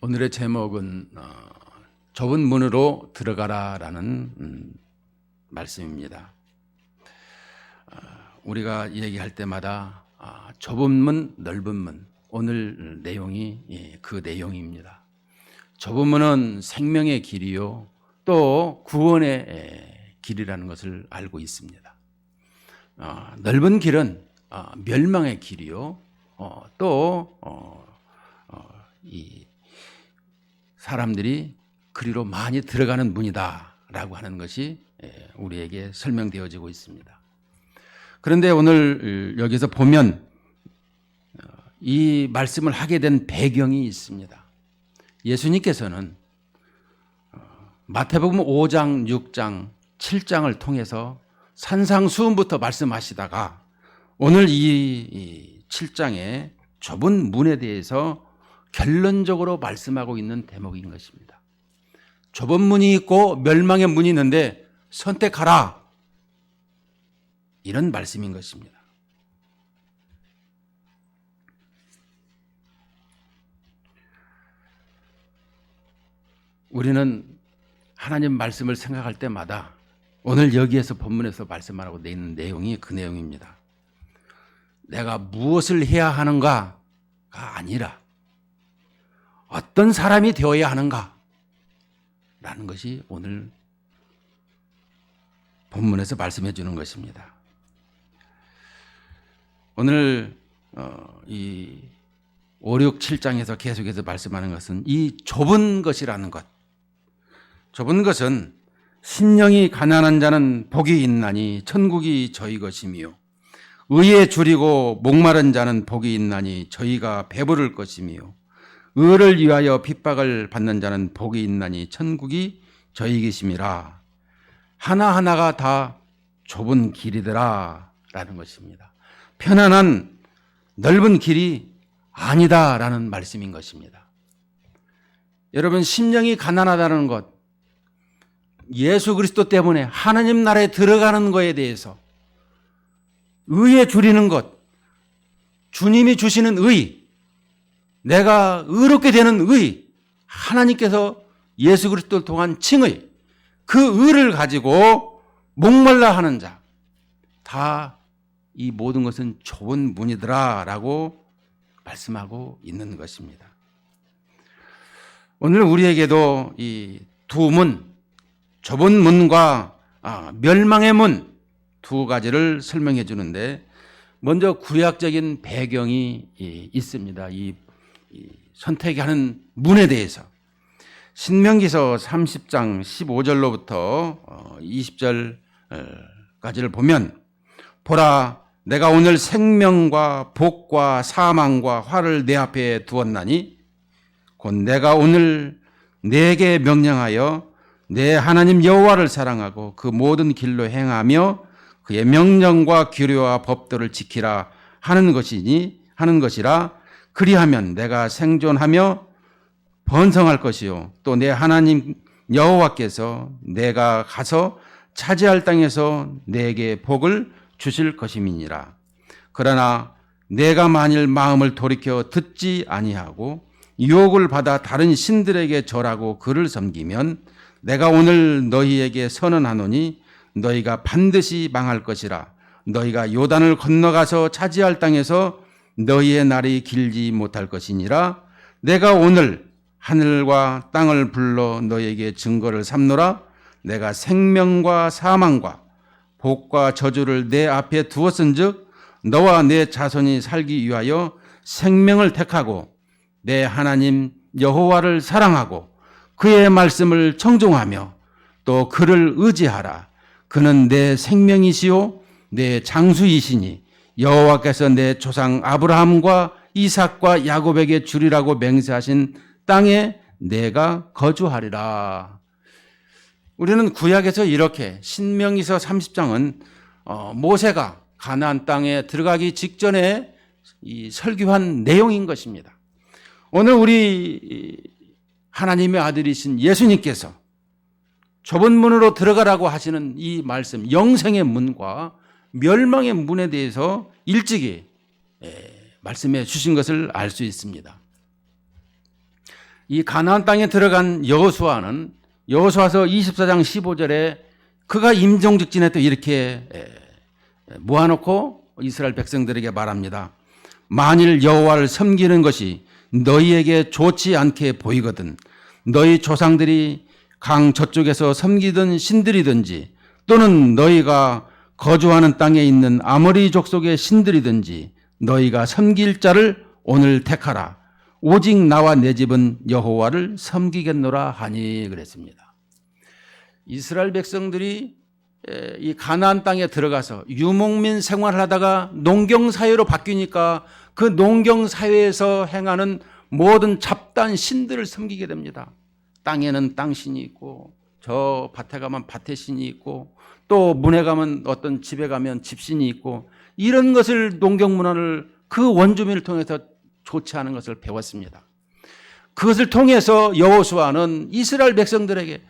오늘의 제목은 좁은 문으로 들어가라라는 말씀입니다. 우리가 얘기할 때마다 좁은 문, 넓은 문, 오늘 내용이 그 내용입니다. 좁은 문은 생명의 길이요, 또 구원의 길이라는 것을 알고 있습니다. 넓은 길은 멸망의 길이요, 또 이 사람들이 그리로 많이 들어가는 문이다라고 하는 것이 우리에게 설명되어지고 있습니다. 그런데 오늘 여기서 보면 이 말씀을 하게 된 배경이 있습니다. 예수님께서는 마태복음 5장, 6장, 7장을 통해서 산상수훈부터 말씀하시다가 오늘 이 7장의 좁은 문에 대해서 결론적으로 말씀하고 있는 대목인 것입니다. 좁은 문이 있고 멸망의 문이 있는데 선택하라, 이런 말씀인 것입니다. 우리는 하나님 말씀을 생각할 때마다 오늘 여기에서 본문에서 말씀하고 있는 내용이 그 내용입니다. 내가 무엇을 해야 하는가가 아니라 어떤 사람이 되어야 하는가 라는 것이 오늘 본문에서 말씀해 주는 것입니다. 오늘 이 5, 6, 7장에서 계속해서 말씀하는 것은 이 좁은 것이라는 것, 좁은 것은 심령이 가난한 자는 복이 있나니 천국이 저희 것이며 의에 줄이고 목마른 자는 복이 있나니 저희가 배부를 것이며 의를 위하여 핍박을 받는 자는 복이 있나니 천국이 저희 것임이라. 하나하나가 다 좁은 길이더라 라는 것입니다. 편안한 넓은 길이 아니다라는 말씀인 것입니다. 여러분, 심령이 가난하다는 것, 예수 그리스도 때문에 하나님 나라에 들어가는 것에 대해서 의에 줄이는 것, 주님이 주시는 의, 내가 의롭게 되는 의, 하나님께서 예수 그리스도를 통한 칭의, 그 의를 가지고 목말라 하는 자, 다 이 모든 것은 좁은 문이더라 라고 말씀하고 있는 것입니다. 오늘 우리에게도 이 두 문, 좁은 문과 멸망의 문 두 가지를 설명해 주는데, 먼저 구약적인 배경이 있습니다. 이 선택하는 문에 대해서 신명기서 30장 15절로부터 20절까지를 보면, 보라, 내가 오늘 생명과 복과 사망과 화를 내 앞에 두었나니 곧 내가 오늘 내게 명령하여 내 하나님 여호와를 사랑하고 그 모든 길로 행하며 그의 명령과 규례와 법도를 지키라 하는 것이라. 그리하면 내가 생존하며 번성할 것이요 또 내 하나님 여호와께서 내가 가서 차지할 땅에서 내게 복을 주실 것임이니라. 그러나 내가 만일 마음을 돌이켜 듣지 아니하고 유혹을 받아 다른 신들에게 절하고 그를 섬기면 내가 오늘 너희에게 선언하노니 너희가 반드시 망할 것이라. 너희가 요단을 건너가서 차지할 땅에서 너희의 날이 길지 못할 것이니라. 내가 오늘 하늘과 땅을 불러 너희에게 증거를 삼노라. 내가 생명과 사망과 복과 저주를 내 앞에 두었은즉 너와 내 자손이 살기 위하여 생명을 택하고 내 하나님 여호와를 사랑하고 그의 말씀을 청종하며 또 그를 의지하라. 그는 내 생명이시요 내 장수이시니 여호와께서 내 조상 아브라함과 이삭과 야곱에게 주리라고 맹세하신 땅에 내가 거주하리라. 우리는 구약에서 이렇게, 신명기서 30장은 모세가 가나안 땅에 들어가기 직전에 설교한 내용인 것입니다. 오늘 우리 하나님의 아들이신 예수님께서 좁은 문으로 들어가라고 하시는 이 말씀, 영생의 문과 멸망의 문에 대해서 일찍이 말씀해 주신 것을 알 수 있습니다. 이 가나안 땅에 들어간 여호수아는 여호수아서 24장 15절에 그가 임종직전에 또 이렇게 모아놓고 이스라엘 백성들에게 말합니다. 만일 여호와를 섬기는 것이 너희에게 좋지 않게 보이거든 너희 조상들이 강 저쪽에서 섬기던 신들이든지 또는 너희가 거주하는 땅에 있는 아모리 족속의 신들이든지 너희가 섬길 자를 오늘 택하라. 오직 나와 내 집은 여호와를 섬기겠노라 하니 그랬습니다. 이스라엘 백성들이 이 가나안 땅에 들어가서 유목민 생활을 하다가 농경사회로 바뀌니까 그 농경사회에서 행하는 모든 잡다한 신들을 섬기게 됩니다. 땅에는 땅신이 있고 저 밭에 가면 밭의 신이 있고 또 문에 가면 어떤 집에 가면 집신이 있고 이런 것을 농경문화를 그 원주민을 통해서 좋지 않은 것을 배웠습니다. 그것을 통해서 여호수아는 이스라엘 백성들에게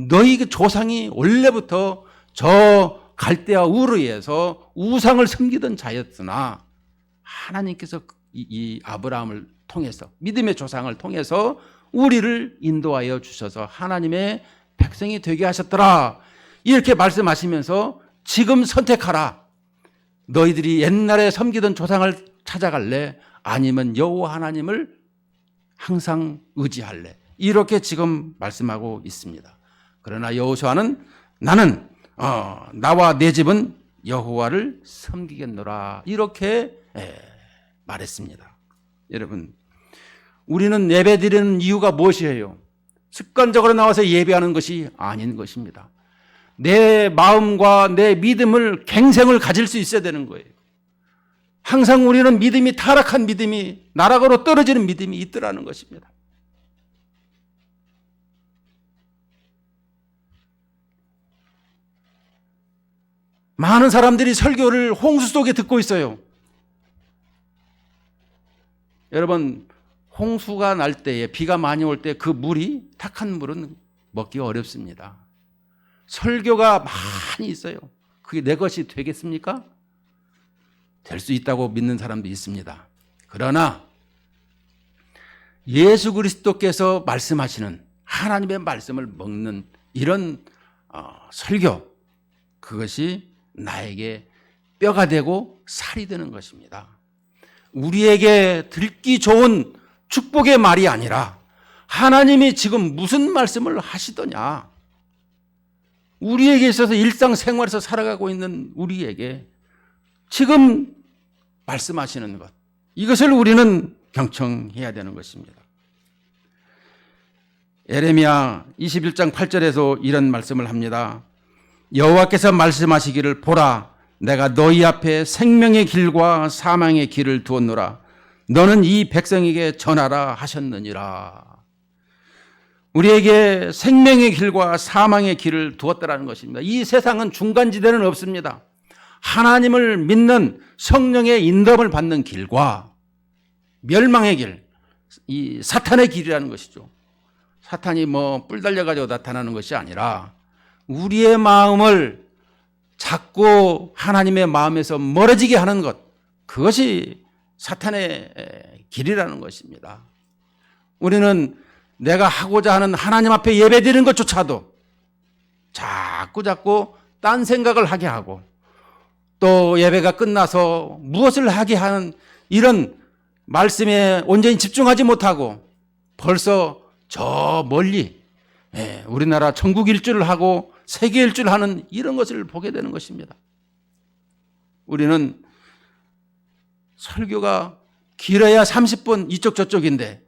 너희 조상이 원래부터 저 갈대아 우르에서 우상을 섬기던 자였으나 하나님께서 이 아브라함을 통해서 믿음의 조상을 통해서 우리를 인도하여 주셔서 하나님의 백성이 되게 하셨더라. 이렇게 말씀하시면서 지금 선택하라. 너희들이 옛날에 섬기던 조상을 찾아갈래? 아니면 여호와 하나님을 항상 의지할래? 이렇게 지금 말씀하고 있습니다. 그러나 여호수아는 나는 나와 내 집은 여호와를 섬기겠노라. 이렇게 말했습니다. 여러분, 우리는 예배드리는 이유가 무엇이에요? 습관적으로 나와서 예배하는 것이 아닌 것입니다. 내 마음과 내 믿음을 갱생을 가질 수 있어야 되는 거예요. 항상 우리는 믿음이 타락한 믿음이 나락으로 떨어지는 믿음이 있더라는 것입니다. 많은 사람들이 설교를 홍수 속에 듣고 있어요. 여러분, 홍수가 날 때에 비가 많이 올 때 그 물이 탁한 물은 먹기가 어렵습니다. 설교가 많이 있어요. 그게 내 것이 되겠습니까? 될 수 있다고 믿는 사람도 있습니다. 그러나 예수 그리스도께서 말씀하시는 하나님의 말씀을 먹는 이런 설교, 그것이 나에게 뼈가 되고 살이 되는 것입니다. 우리에게 듣기 좋은 축복의 말이 아니라 하나님이 지금 무슨 말씀을 하시더냐, 우리에게 있어서 일상생활에서 살아가고 있는 우리에게 지금 말씀하시는 것, 이것을 우리는 경청해야 되는 것입니다. 예레미야 21장 8절에서 이런 말씀을 합니다. 여호와께서 말씀하시기를 보라, 내가 너희 앞에 생명의 길과 사망의 길을 두었노라. 너는 이 백성에게 전하라 하셨느니라. 우리에게 생명의 길과 사망의 길을 두었다라는 것입니다. 이 세상은 중간지대는 없습니다. 하나님을 믿는 성령의 인도함을 받는 길과 멸망의 길, 이 사탄의 길이라는 것이죠. 사탄이 뿔 달려가지고 나타나는 것이 아니라 우리의 마음을 자꾸 하나님의 마음에서 멀어지게 하는 것, 그것이 사탄의 길이라는 것입니다. 우리는 내가 하고자 하는 하나님 앞에 예배드리는 것조차도 자꾸 딴 생각을 하게 하고 또 예배가 끝나서 무엇을 하게 하는 이런 말씀에 온전히 집중하지 못하고 벌써 저 멀리 우리나라 전국 일주를 하고 세계 일주를 하는 이런 것을 보게 되는 것입니다. 우리는 설교가 길어야 30분 이쪽 저쪽인데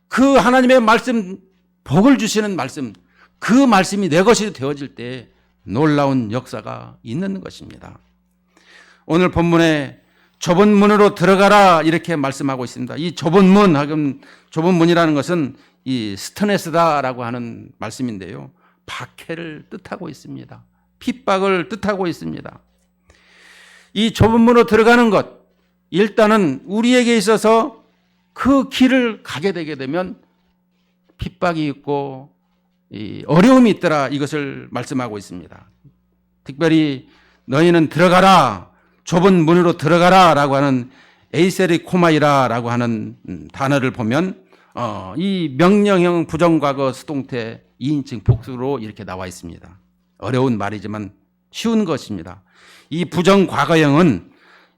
그 하나님의 말씀, 복을 주시는 말씀, 그 말씀이 내 것이 되어질 때 놀라운 역사가 있는 것입니다. 오늘 본문에 좁은 문으로 들어가라 이렇게 말씀하고 있습니다. 이 좁은 문이라는 것은 이 스터네스다라고 하는 말씀인데요. 박해를 뜻하고 있습니다. 핍박을 뜻하고 있습니다. 이 좁은 문으로 들어가는 것, 일단은 우리에게 있어서 그 길을 가게 되게 되면 핍박이 있고 어려움이 있더라, 이것을 말씀하고 있습니다. 특별히 너희는 들어가라, 좁은 문으로 들어가라 라고 하는 에이세리 코마이라라고 하는 단어를 보면 이 명령형 부정과거 수동태 2인칭 복수로 이렇게 나와 있습니다. 어려운 말이지만 쉬운 것입니다. 이 부정과거형은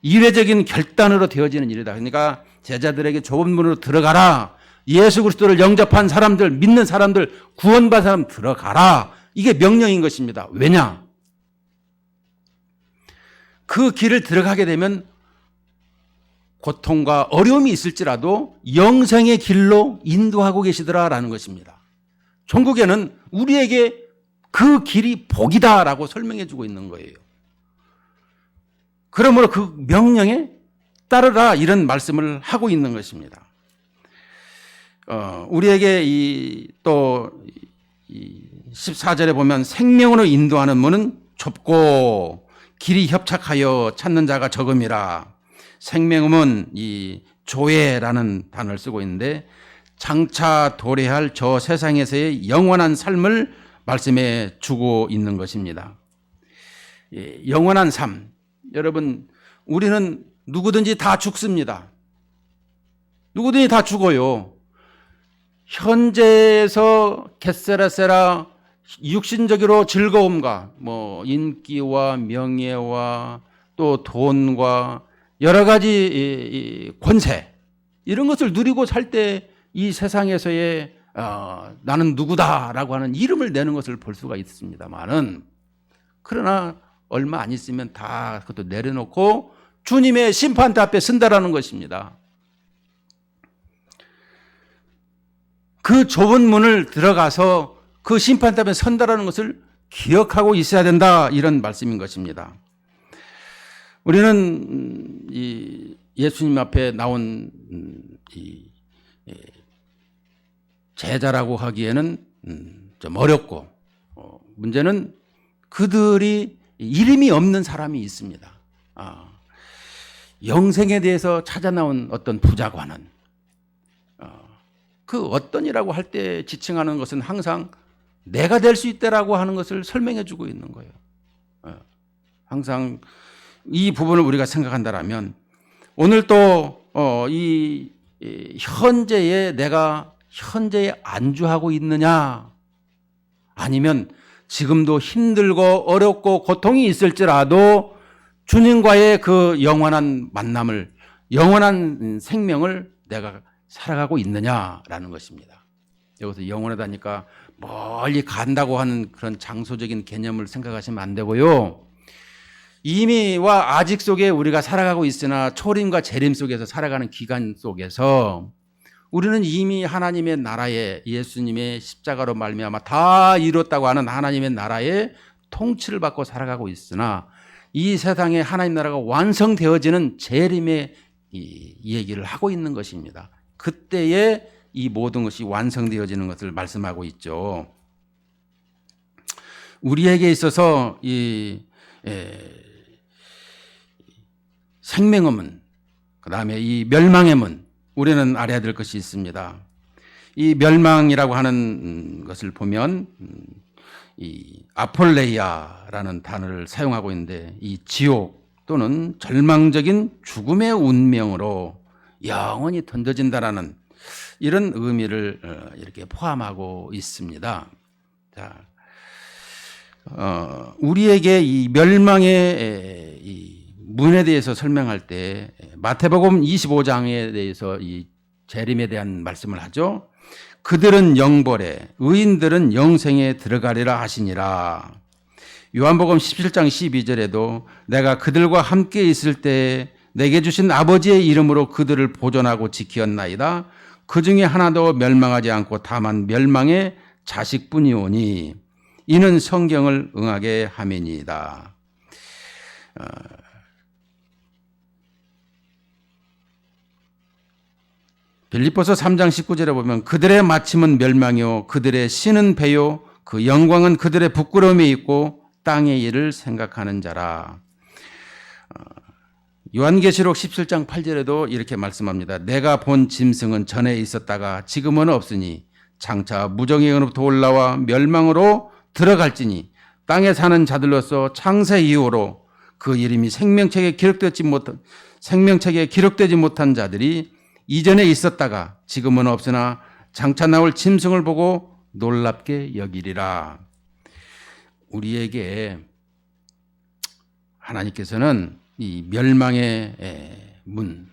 이례적인 결단으로 되어지는 일이다. 그러니까 제자들에게 좁은 문으로 들어가라. 예수 그리스도를 영접한 사람들, 믿는 사람들, 구원받은 사람 들어가라. 이게 명령인 것입니다. 왜냐? 그 길을 들어가게 되면 고통과 어려움이 있을지라도 영생의 길로 인도하고 계시더라라는 것입니다. 종국에는 우리에게 그 길이 복이다라고 설명해 주고 있는 거예요. 그러므로 그 명령에 따르라 이런 말씀을 하고 있는 것입니다. 우리에게 또 14절에 보면 생명으로 인도하는 문은 좁고 길이 협착하여 찾는 자가 적음이라. 생명은 이 조회라는 단어를 쓰고 있는데 장차 도래할 저 세상에서의 영원한 삶을 말씀해 주고 있는 것입니다. 영원한 삶. 여러분, 우리는 누구든지 다 죽습니다. 누구든지 다 죽어요. 현재에서 겟세라세라 육신적으로 즐거움과 인기와 명예와 또 돈과 여러 가지 권세 이런 것을 누리고 살 때 이 세상에서의 나는 누구다라고 하는 이름을 내는 것을 볼 수가 있습니다만은 그러나 얼마 안 있으면 다 그것도 내려놓고 주님의 심판대 앞에 쓴다라는 것입니다. 그 좁은 문을 들어가서 그 심판대 앞에 선다라는 것을 기억하고 있어야 된다 이런 말씀인 것입니다. 우리는 이 예수님 앞에 나온 이 제자라고 하기에는 좀 어렵고 문제는 그들이 이름이 없는 사람이 있습니다. 영생에 대해서 찾아 나온 어떤 부자관은 그 어떤이라고 할 때 지칭하는 것은 항상 내가 될 수 있다라고 하는 것을 설명해 주고 있는 거예요. 항상 이 부분을 우리가 생각한다면 오늘 또 이 현재에 내가 현재에 안주하고 있느냐 아니면 지금도 힘들고 어렵고 고통이 있을지라도 주님과의 그 영원한 만남을 영원한 생명을 내가 살아가고 있느냐라는 것입니다. 여기서 영원하다니까 멀리 간다고 하는 그런 장소적인 개념을 생각하시면 안 되고요. 이미와 아직 속에 우리가 살아가고 있으나 초림과 재림 속에서 살아가는 기간 속에서 우리는 이미 하나님의 나라에 예수님의 십자가로 말미암아 다 이뤘다고 하는 하나님의 나라의 통치를 받고 살아가고 있으나 이 세상에 하나님 나라가 완성되어지는 재림의 이 얘기를 하고 있는 것입니다. 그때에 이 모든 것이 완성되어지는 것을 말씀하고 있죠. 우리에게 있어서 이 생명의 그다음에 이 멸망의 문 우리는 알아야 될 것이 있습니다. 이 멸망이라고 하는 것을 보면 이 아폴레이아라는 단어를 사용하고 있는데 이 지옥 또는 절망적인 죽음의 운명으로 영원히 던져진다라는 이런 의미를 이렇게 포함하고 있습니다. 자, 우리에게 이 멸망의 이 문에 대해서 설명할 때 마태복음 25장에 대해서 이 재림에 대한 말씀을 하죠. 그들은 영벌에 의인들은 영생에 들어가리라 하시니라. 요한복음 17장 12절에도 내가 그들과 함께 있을 때 내게 주신 아버지의 이름으로 그들을 보존하고 지키었나이다. 그 중에 하나도 멸망하지 않고 다만 멸망의 자식뿐이오니 이는 성경을 응하게 함이니이다. 빌립보서 3장 19절에 보면 그들의 마침은 멸망이요 그들의 신은 배요 그 영광은 그들의 부끄러움에 있고 땅의 일을 생각하는 자라. 요한계시록 17장 8절에도 이렇게 말씀합니다. 내가 본 짐승은 전에 있었다가 지금은 없으니 장차 무정의 은으로부터 올라와 멸망으로 들어갈지니 땅에 사는 자들로서 창세 이후로 그 이름이 생명책에 기록되지 못한 자들이 이전에 있었다가 지금은 없으나 장차 나올 짐승을 보고 놀랍게 여기리라. 우리에게 하나님께서는 이 멸망의 문,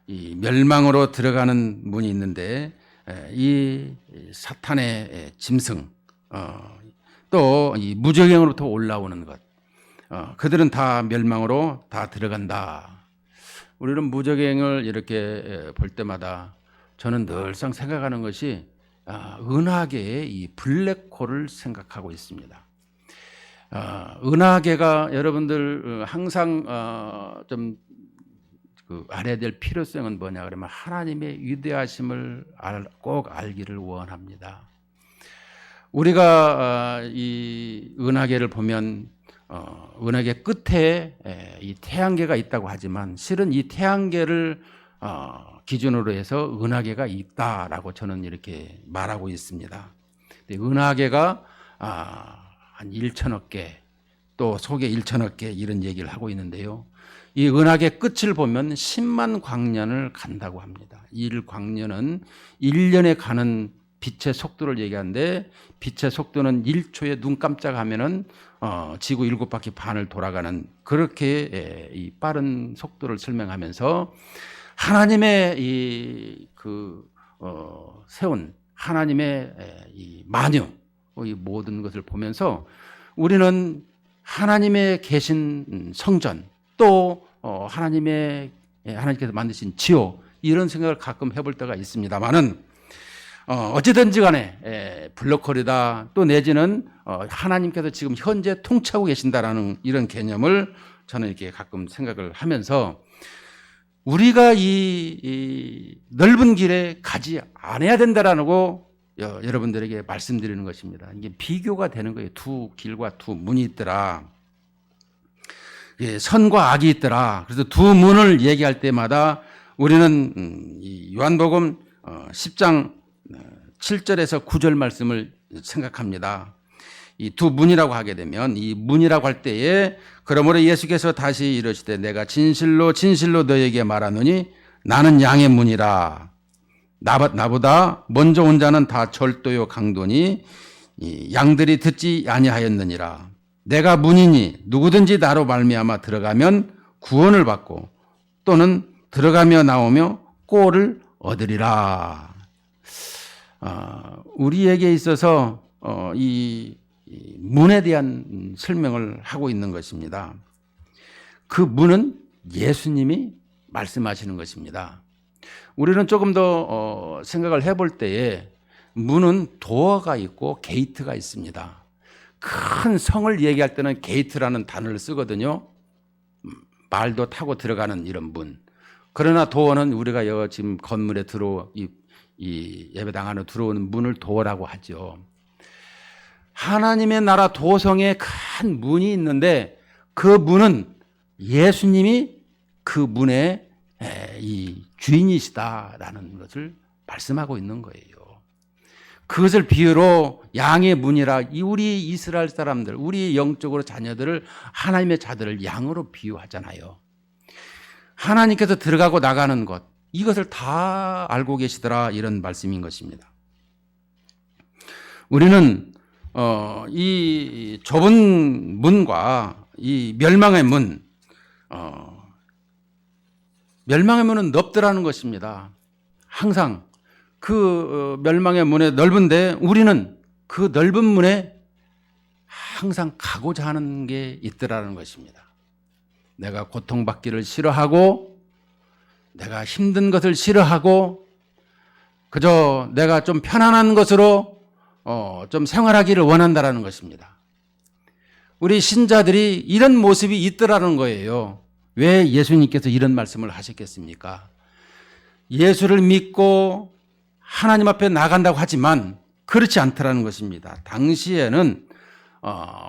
이 멸망으로 들어가는 문이 있는데 이 사탄의 짐승, 또 이 무저갱으로부터 올라오는 것, 그들은 다 멸망으로 다 들어간다. 우리는 무저갱을 이렇게 볼 때마다 저는 늘상 생각하는 것이 은하계의 이 블랙홀을 생각하고 있습니다. 은하계가 여러분들 항상 좀 알아야 될 필요성은 뭐냐 그러면 하나님의 위대하심을 꼭 알기를 원합니다. 우리가 이 은하계를 보면 은하계 끝에 이 태양계가 있다고 하지만 실은 이 태양계를 기준으로 해서 은하계가 있다라고 저는 이렇게 말하고 있습니다. 은하계가 한 1천억 개, 또 속에 1천억 개 이런 얘기를 하고 있는데요. 이 은하계 끝을 보면 10만 광년을 간다고 합니다. 1광년은 1년에 가는 빛의 속도를 얘기하는데 빛의 속도는 1초에 눈 깜짝하면은 지구 7바퀴 반을 돌아가는 그렇게 이 빠른 속도를 설명하면서 하나님의 세운 하나님의 이 만유 이 모든 것을 보면서 우리는 하나님의 계신 성전 또 하나님께서 만드신 지옥 이런 생각을 가끔 해볼 때가 있습니다만은 어찌든지 간에 블랙홀이다 또 내지는 하나님께서 지금 현재 통치하고 계신다라는 이런 개념을 저는 이렇게 가끔 생각을 하면서 우리가 이 넓은 길에 가지 않아야 된다라는 거 여러분들에게 말씀드리는 것입니다. 이게 비교가 되는 거예요. 두 길과 두 문이 있더라. 선과 악이 있더라. 그래서 두 문을 얘기할 때마다 우리는 이 요한복음 10장 7절에서 9절 말씀을 생각합니다. 이 두 문이라고 하게 되면 이 문이라고 할 때에 그러므로 예수께서 다시 이르시되 내가 진실로 진실로 너에게 말하노니 나는 양의 문이라. 나보다 먼저 온 자는 다 절도요 강도니 이 양들이 듣지 아니하였느니라. 내가 문이니 누구든지 나로 말미암아 들어가면 구원을 받고 또는 들어가며 나오며 꼴을 얻으리라. 우리에게 있어서 이 문에 대한 설명을 하고 있는 것입니다. 그 문은 예수님이 말씀하시는 것입니다. 우리는 조금 더 생각을 해볼 때에 문은 도어가 있고 게이트가 있습니다. 큰 성을 얘기할 때는 게이트라는 단어를 쓰거든요. 말도 타고 들어가는 이런 문. 그러나 도어는 우리가 지금 건물에 이 예배당 안으로 들어오는 문을 도어라고 하죠. 하나님의 나라 도성에 큰 문이 있는데 그 문은 예수님이 그 문의 이 주인이시다라는 것을 말씀하고 있는 거예요. 그것을 비유로 양의 문이라 우리 이스라엘 사람들, 우리 영적으로 자녀들을 하나님의 자들을 양으로 비유하잖아요. 하나님께서 들어가고 나가는 것 이것을 다 알고 계시더라 이런 말씀인 것입니다. 우리는 이 좁은 문과 이 멸망의 문, 멸망의 문은 넓더라는 것입니다. 항상 그 멸망의 문에 넓은데 우리는 그 넓은 문에 항상 가고자 하는 게 있더라는 것입니다. 내가 고통받기를 싫어하고 내가 힘든 것을 싫어하고 그저 내가 좀 편안한 것으로 좀 생활하기를 원한다라는 것입니다. 우리 신자들이 이런 모습이 있더라는 거예요. 왜 예수님께서 이런 말씀을 하셨겠습니까? 예수를 믿고 하나님 앞에 나간다고 하지만 그렇지 않더라는 것입니다. 당시에는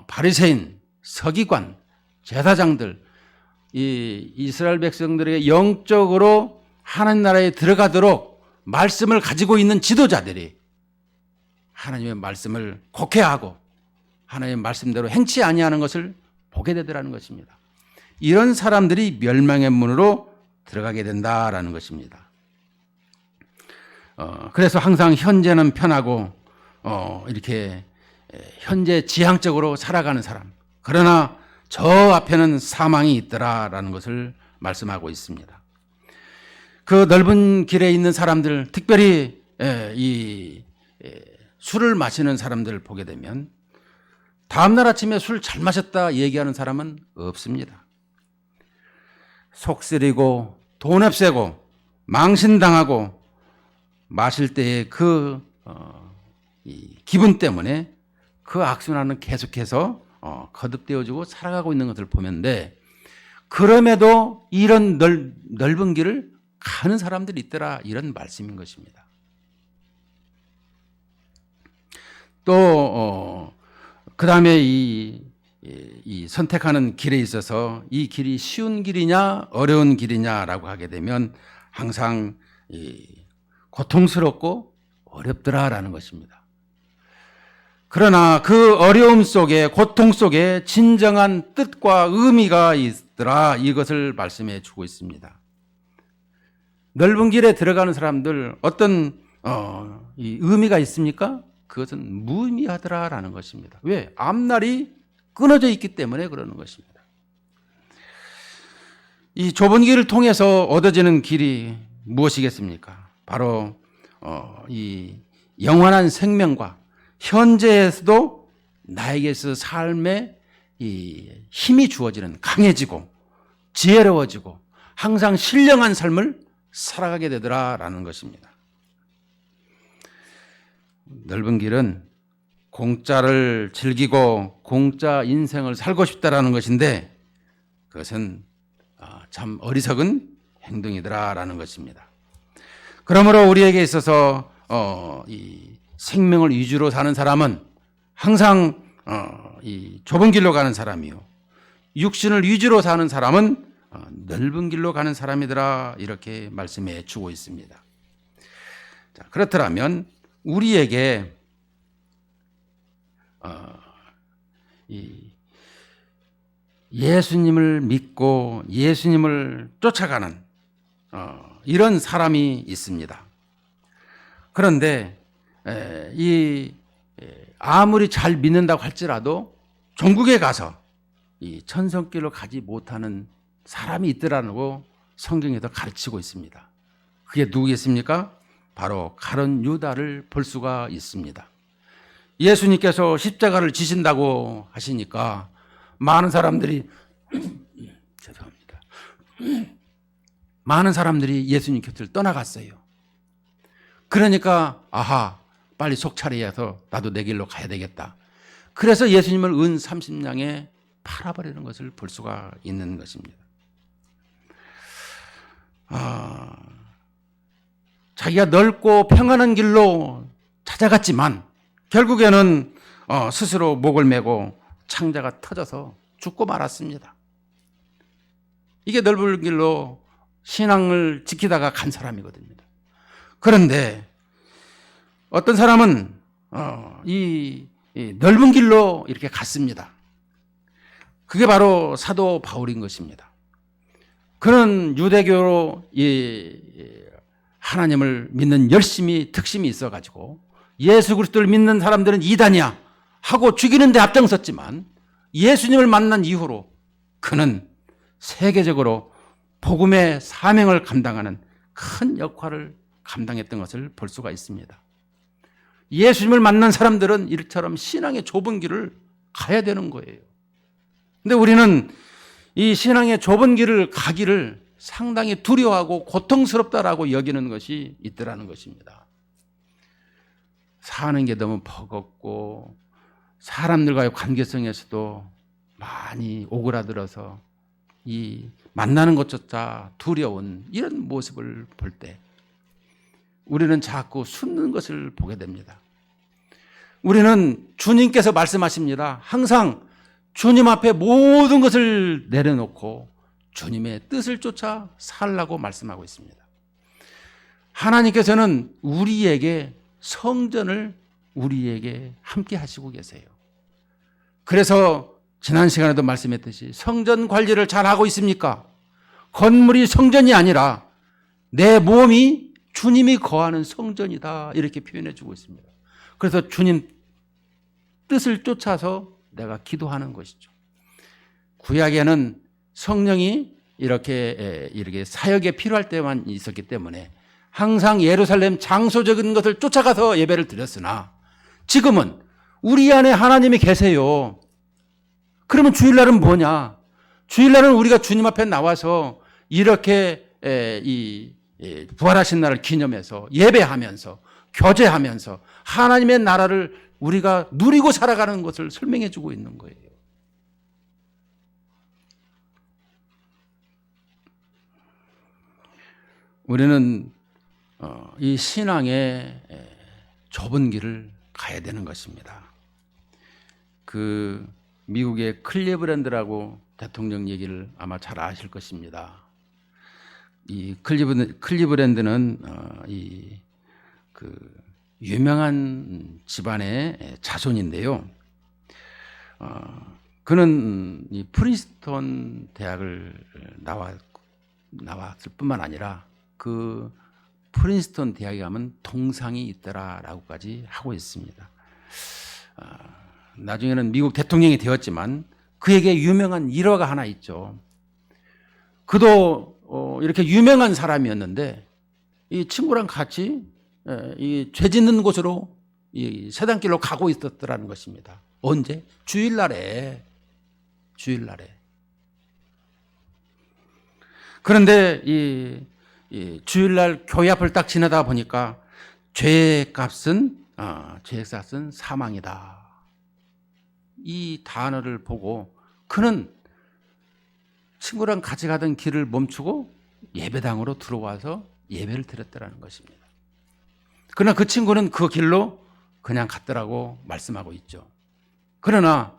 바리새인, 서기관, 제사장들 이 이스라엘 백성들에게 영적으로 하나님 나라에 들어가도록 말씀을 가지고 있는 지도자들이 하나님의 말씀을 곡해하고 하나님의 말씀대로 행치 아니하는 것을 보게 되더라는 것입니다. 이런 사람들이 멸망의 문으로 들어가게 된다라는 것입니다. 그래서 항상 현재는 편하고 이렇게 현재 지향적으로 살아가는 사람. 그러나 저 앞에는 사망이 있더라라는 것을 말씀하고 있습니다. 그 넓은 길에 있는 사람들, 특별히 이 술을 마시는 사람들을 보게 되면 다음날 아침에 술 잘 마셨다 얘기하는 사람은 없습니다. 속 쓰리고 돈 없애고 망신당하고 마실 때의 이 기분 때문에 그 악순환은 계속해서 거듭되어지고 살아가고 있는 것을 보면데, 그럼에도 이런 넓은 길을 가는 사람들이 있더라, 이런 말씀인 것입니다. 또 그 다음에 이 선택하는 길에 있어서 이 길이 쉬운 길이냐 어려운 길이냐라고 하게 되면 항상 고통스럽고 어렵더라라는 것입니다. 그러나 그 어려움 속에, 고통 속에 진정한 뜻과 의미가 있더라, 이것을 말씀해 주고 있습니다. 넓은 길에 들어가는 사람들 어떤 이 의미가 있습니까? 그것은 무의미하더라라는 것입니다. 왜? 앞날이 끊어져 있기 때문에 그러는 것입니다. 이 좁은 길을 통해서 얻어지는 길이 무엇이겠습니까? 바로 이 영원한 생명과 현재에서도 나에게서 삶에 이 힘이 주어지는, 강해지고 지혜로워지고 항상 신령한 삶을 살아가게 되더라라는 것입니다. 넓은 길은 공짜를 즐기고 공짜 인생을 살고 싶다라는 것인데, 그것은 참 어리석은 행동이더라라는 것입니다. 그러므로 우리에게 있어서 이 생명을 위주로 사는 사람은 항상 이 좁은 길로 가는 사람이요, 육신을 위주로 사는 사람은 넓은 길로 가는 사람이더라, 이렇게 말씀해 주고 있습니다. 자, 그렇더라면 우리에게 이 예수님을 믿고 예수님을 쫓아가는 이런 사람이 있습니다. 그런데 아무리 잘 믿는다고 할지라도 종국에 가서 이 천성길로 가지 못하는 사람이 있더라고 성경에도 가르치고 있습니다. 그게 누구겠습니까? 바로 가룟 유다를 볼 수가 있습니다. 예수님께서 십자가를 지신다고 하시니까 많은 사람들이 죄송합니다. 많은 사람들이 예수님 곁을 떠나갔어요. 그러니까 아하, 빨리 속 차려서 나도 내 길로 가야 되겠다. 그래서 예수님을 은 30냥에 팔아버리는 것을 볼 수가 있는 것입니다. 자기가 넓고 평안한 길로 찾아갔지만 결국에는 스스로 목을 메고 창자가 터져서 죽고 말았습니다. 이게 넓은 길로 신앙을 지키다가 간 사람이거든요. 그런데 어떤 사람은 이 넓은 길로 이렇게 갔습니다. 그게 바로 사도 바울인 것입니다. 그는 유대교로 하나님을 믿는 열심히 특심이 있어가지고 예수 그리스도를 믿는 사람들은 이단이야 하고 죽이는 데 앞장섰지만, 예수님을 만난 이후로 그는 세계적으로 복음의 사명을 감당하는 큰 역할을 감당했던 것을 볼 수가 있습니다. 예수님을 만난 사람들은 이처럼 신앙의 좁은 길을 가야 되는 거예요. 근데 우리는 이 신앙의 좁은 길을 가기를 상당히 두려워하고 고통스럽다라고 여기는 것이 있더라는 것입니다. 사는 게 너무 버겁고 사람들과의 관계성에서도 많이 오그라들어서 이 만나는 것조차 두려운 이런 모습을 볼 때 우리는 자꾸 숨는 것을 보게 됩니다. 우리는 주님께서 말씀하십니다. 항상 주님 앞에 모든 것을 내려놓고 주님의 뜻을 쫓아 살라고 말씀하고 있습니다. 하나님께서는 우리에게 성전을 우리에게 함께 하시고 계세요. 그래서 지난 시간에도 말씀했듯이 성전 관리를 잘 하고 있습니까? 건물이 성전이 아니라 내 몸이 주님이 거하는 성전이다 이렇게 표현해 주고 있습니다. 그래서 주님 뜻을 쫓아서 내가 기도하는 것이죠. 구약에는 성령이 이렇게 사역에 필요할 때만 있었기 때문에 항상 예루살렘 장소적인 것을 쫓아가서 예배를 드렸으나 지금은 우리 안에 하나님이 계세요. 그러면 주일날은 뭐냐? 주일날은 우리가 주님 앞에 나와서 이렇게 부활하신 날을 기념해서 예배하면서 교제하면서 하나님의 나라를 우리가 누리고 살아가는 것을 설명해 주고 있는 거예요. 우리는 이 신앙의 좁은 길을 가야 되는 것입니다. 그 미국의 클리브랜드라고 대통령 얘기를 아마 잘 아실 것입니다. 이 클리브랜드는 유명한 집안의 자손인데요. 그는 이 프린스턴 대학을 나왔을 뿐만 아니라 그 프린스턴 대학에 가면 동상이 있더라라고까지 하고 있습니다. 나중에는 미국 대통령이 되었지만 그에게 유명한 일화가 하나 있죠. 그도 이렇게 유명한 사람이었는데 이 친구랑 같이 이 죄 짓는 곳으로 이 세단길로 가고 있었더라는 것입니다. 언제? 주일날에. 그런데 이 주일날 교회 앞을 딱 지나다 보니까 죄의 값은 사망이다. 이 단어를 보고 그는 친구랑 같이 가던 길을 멈추고 예배당으로 들어와서 예배를 드렸더라는 것입니다. 그러나 그 친구는 그 길로 그냥 갔더라고 말씀하고 있죠. 그러나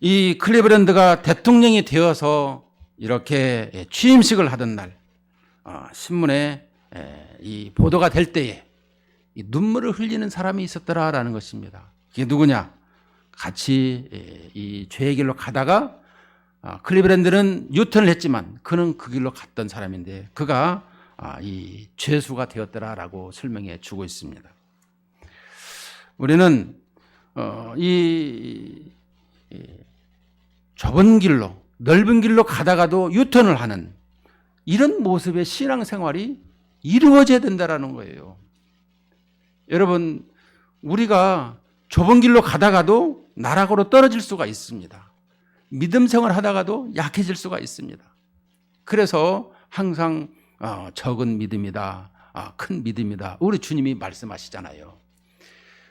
이 클리브랜드가 대통령이 되어서 이렇게 취임식을 하던 날 신문에 이 보도가 될 때에 이 눈물을 흘리는 사람이 있었더라라는 것입니다. 이게 누구냐? 같이 이 죄의 길로 가다가 클리브랜드는 유턴을 했지만 그는 그 길로 갔던 사람인데 그가 이 죄수가 되었더라라고 설명해 주고 있습니다. 우리는 이 좁은 길로 넓은 길로 가다가도 유턴을 하는 이런 모습의 신앙생활이 이루어져야 된다라는 거예요. 여러분, 우리가 좁은 길로 가다가도 나락으로 떨어질 수가 있습니다. 믿음 생활 하다가도 약해질 수가 있습니다. 그래서 항상 적은 믿음이다, 큰 믿음이다. 우리 주님이 말씀하시잖아요.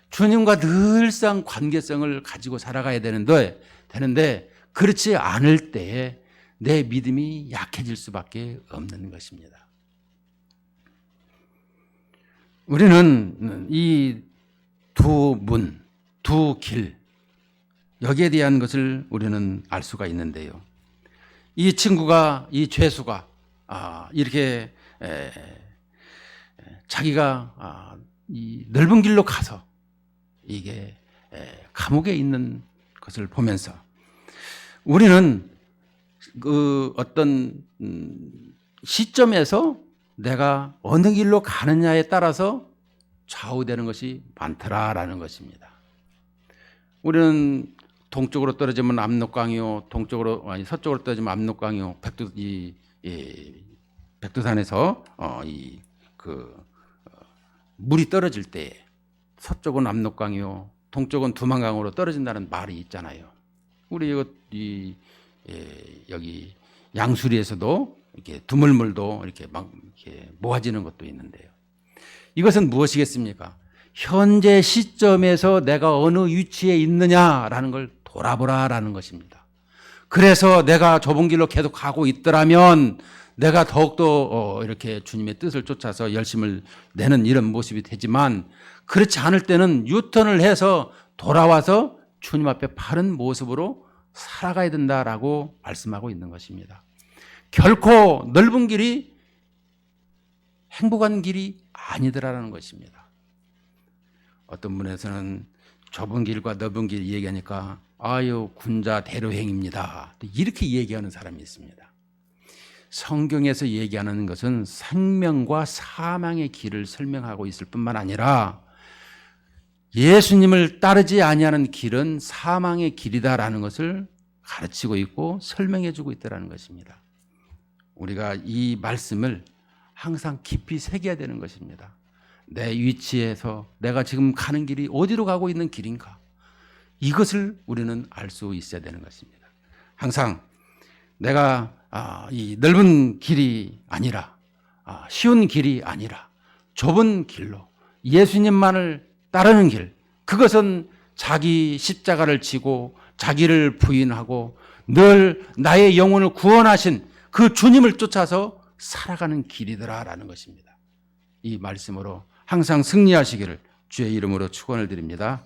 주님과 늘상 관계성을 가지고 살아가야 되는데 그렇지 않을 때에 내 믿음이 약해질 수밖에 없는 것입니다. 우리는 이 두 문, 두 길, 여기에 대한 것을 우리는 알 수가 있는데요. 이 친구가, 이 죄수가 이렇게 자기가 이 넓은 길로 가서 이게 감옥에 있는 것을 보면서 우리는 그 어떤 시점에서 내가 어느 길로 가느냐에 따라서 좌우되는 것이 많더라라는 것입니다. 우리는 동쪽으로 떨어지면 압록강이요, 서쪽으로 떨어지면 압록강이요, 백두산에서 물이 떨어질 때 서쪽은 압록강이요, 동쪽은 두만강으로 떨어진다는 말이 있잖아요. 우리 여기 양수리에서도 이렇게 두물물도 이렇게 막 이렇게 모아지는 것도 있는데요. 이것은 무엇이겠습니까? 현재 시점에서 내가 어느 위치에 있느냐라는 걸 돌아보라라는 것입니다. 그래서 내가 좁은 길로 계속 가고 있더라면 내가 더욱더 이렇게 주님의 뜻을 쫓아서 열심을 내는 이런 모습이 되지만 그렇지 않을 때는 유턴을 해서 돌아와서 주님 앞에 바른 모습으로 살아가야 된다라고 말씀하고 있는 것입니다. 결코 넓은 길이 행복한 길이 아니더라라는 것입니다. 어떤 분에서는 좁은 길과 넓은 길 얘기하니까 아유 군자 대로행입니다. 이렇게 얘기하는 사람이 있습니다. 성경에서 얘기하는 것은 생명과 사망의 길을 설명하고 있을 뿐만 아니라 예수님을 따르지 아니하는 길은 사망의 길이다라는 것을 가르치고 있고 설명해 주고 있다는 것입니다. 우리가 이 말씀을 항상 깊이 새겨야 되는 것입니다. 내 위치에서 내가 지금 가는 길이 어디로 가고 있는 길인가? 이것을 우리는 알 수 있어야 되는 것입니다. 항상 내가 이 넓은 길이 아니라 쉬운 길이 아니라 좁은 길로 예수님만을 따르는 길, 그것은 자기 십자가를 지고 자기를 부인하고 늘 나의 영혼을 구원하신 그 주님을 쫓아서 살아가는 길이더라라는 것입니다. 이 말씀으로 항상 승리하시기를 주의 이름으로 축원을 드립니다.